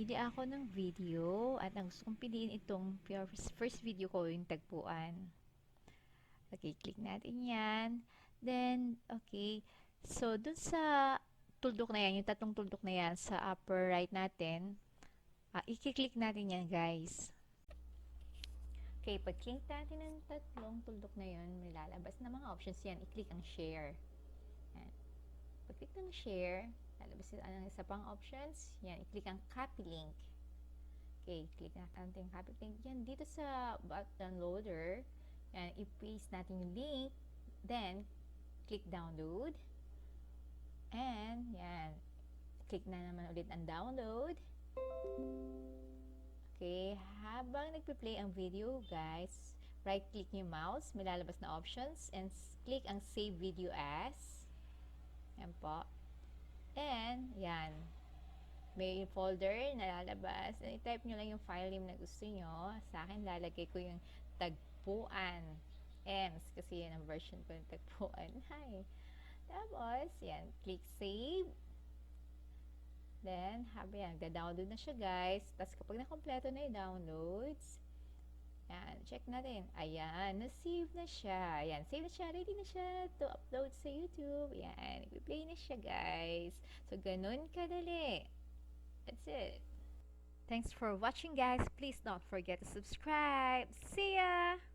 Pili ako ng video at ang gusto kong piliin itong first video ko, yung tagpuan. Okay, click natin yan. Then, okay. So, dun sa tuldok na yan, yung tatlong tuldok na yan sa upper right natin, i-click natin yan, guys. Okay, pag-click natin ng tatlong tuldok na yun, may lalabas na mga options yan. I-click ang share. Yan. Pag-click ng share, lalabas ang isa pang options. Yan, i-click ang copy link. Okay, click natin yung copy link. Yan, dito sa button loader, yan, i-paste natin yung link. Then, click download. And, yan, click na naman ulit ang download. Okay, habang nagpe-play ang video, guys, right-click yung mouse, may lalabas na options, and click ang Save Video As. Yan po. And, yan. May folder na lalabas. I-type nyo lang yung file name na gusto nyo. Sa akin, lalagay ko yung tagpuan. Ems, kasi yan ang version ko ng tagpuan. Hi. Tapos, yan. Click Save. Then, yan, nagda-download na siya, guys. Tapos, kapag nakompleto na yung downloads, yan, check natin. Ayan, na-save na siya. Ayan, save na siya. Ready na siya to upload sa YouTube. Ayan, nag-play na siya, guys. So, ganun kadali. That's it. Thanks for watching, guys. Please don't forget to subscribe. See ya!